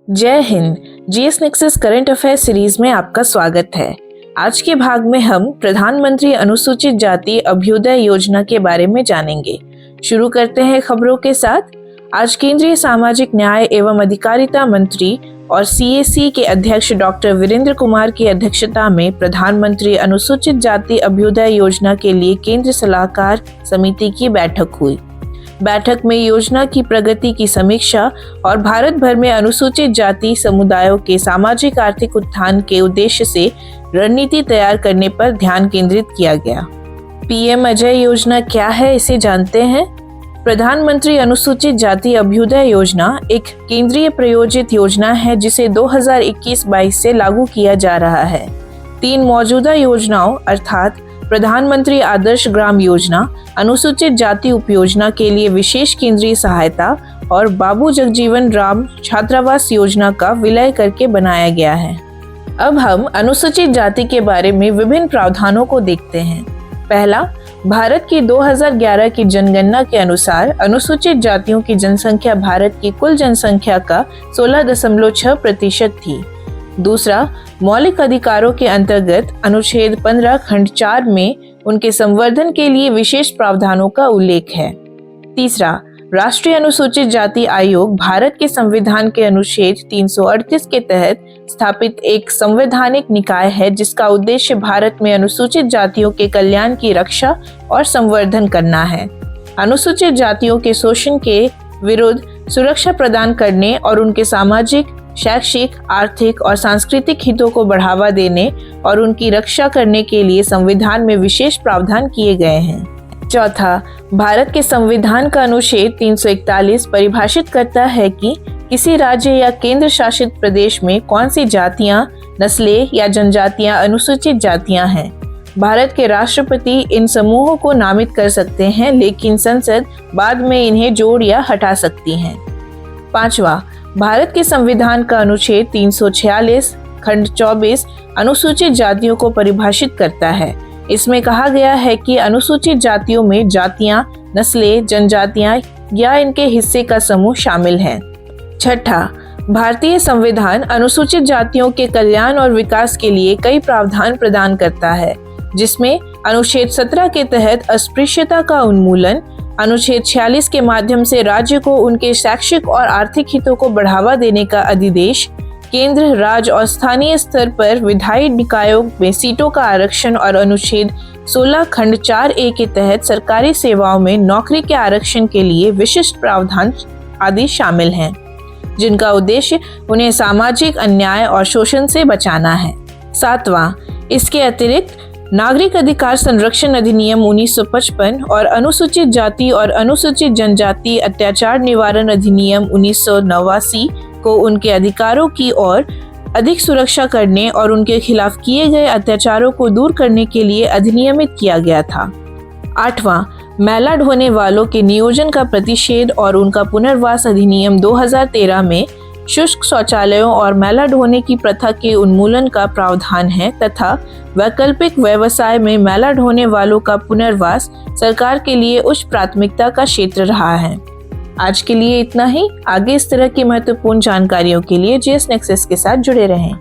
जय Hind. GS nexus current affair series में आपका स्वागत है। आज के भाग में हम प्रधानमंत्री अनुसूचित जाति अभ्युदय योजना के बारे में जानेंगे। शुरू करते हैं खबरों के साथ। आज केंद्रीय सामाजिक न्याय एवं अधिकारिता मंत्री और सीएसी के अध्यक्ष डॉक्टर वीरेंद्र कुमार की अध्यक्षता में प्रधानमंत्री अनुसूचित जाति अभ्युदय योजना के लिए केंद्र सलाहकार समिति की बैठक हुई। बैठक में योजना की प्रगति की समीक्षा और भारत भर में अनुसूचित जाति समुदायों के सामाजिक आर्थिक उत्थान के उद्देश्य से रणनीति तैयार करने पर ध्यान केंद्रित किया गया। पीएम अजय योजना क्या है, इसे जानते हैं। प्रधानमंत्री अनुसूचित जाति अभ्युदय योजना एक केंद्रीय प्रायोजित योजना है जिसे 2021-22 से लागू किया जा रहा है। 3 मौजूदा योजनाओं अर्थात प्रधानमंत्री आदर्श ग्राम योजना, अनुसूचित जाति उपयोजना के लिए विशेष केंद्रीय सहायता और बाबू जगजीवन राम छात्रावास योजना का विलय करके बनाया गया है। अब हम अनुसूचित जाति के बारे में विभिन्न प्रावधानों को देखते हैं। पहला, भारत की 2011 की जनगणना के अनुसार अनुसूचित जातियों की जनसंख्या भारत की कुल जनसंख्या का 16.6% थी। दूसरा, मौलिक अधिकारों के अंतर्गत अनुच्छेद 15 खंड 4 में उनके संवर्धन के लिए विशेष प्रावधानों का उल्लेख है। तीसरा, राष्ट्रीय अनुसूचित जाति आयोग भारत के संविधान के अनुच्छेद 338 के तहत स्थापित एक संवैधानिक निकाय है जिसका उद्देश्य भारत में अनुसूचित जातियों के कल्याण की रक्षा और संवर्धन करना है। अनुसूचित जातियों के शोषण के विरुद्ध सुरक्षा प्रदान करने और उनके सामाजिक, शैक्षिक, आर्थिक और सांस्कृतिक हितों को बढ़ावा देने और उनकी रक्षा करने के लिए संविधान में विशेष प्रावधान किए गए हैं। चौथा, भारत के संविधान का अनुच्छेद 341 परिभाषित करता है कि किसी राज्य या केंद्र शासित प्रदेश में कौन सी जातियां, नस्लें या जनजातियां अनुसूचित जातियां हैं। भारत के राष्ट्रपति इन समूहों को नामित कर सकते हैं, लेकिन संसद बाद में इन्हें जोड़ या हटा सकती है। पांचवा, भारत के संविधान का अनुच्छेद 346 खंड 24 अनुसूचित जातियों को परिभाषित करता है। इसमें कहा गया है कि अनुसूचित जातियों में जातियां, नस्लें, जनजातियां या इनके हिस्से का समूह शामिल है। छठा, भारतीय संविधान अनुसूचित जातियों के कल्याण और विकास के लिए कई प्रावधान प्रदान करता है, जिसमें अनुच्छेद 17 के तहत अस्पृश्यता का उन्मूलन, अनुच्छेद 46 के माध्यम से राज्य को उनके शैक्षिक और आर्थिक हितों को बढ़ावा देने का अधिदेश, केंद्र, राज्य और स्थानीय स्तर पर विधायी निकायों में सीटों का आरक्षण और अनुच्छेद 16 खंड 4A के तहत सरकारी सेवाओं में नौकरी के आरक्षण के लिए विशिष्ट प्रावधान आदि शामिल हैं, जिनका उद्देश्य उन्हें सामाजिक अन्याय और शोषण से बचाना है। सातवां, इसके अतिरिक्त नागरिक अधिकार संरक्षण अधिनियम 1955 और अनुसूचित जाति और अनुसूचित जनजाति अत्याचार निवारण अधिनियम 1989 को उनके अधिकारों की और अधिक सुरक्षा करने और उनके खिलाफ किए गए अत्याचारों को दूर करने के लिए अधिनियमित किया गया था। आठवां, मैला ढोने वालों के नियोजन का प्रतिषेध और उनका पुनर्वास अधिनियम 2013 में शुष्क शौचालयों और मैला ढोने की प्रथा के उन्मूलन का प्रावधान है तथा वैकल्पिक व्यवसाय में मैला ढोने वालों का पुनर्वास सरकार के लिए उच्च प्राथमिकता का क्षेत्र रहा है। आज के लिए इतना ही। आगे इस तरह की महत्वपूर्ण जानकारियों के लिए जीएस नेक्सस के साथ जुड़े रहें।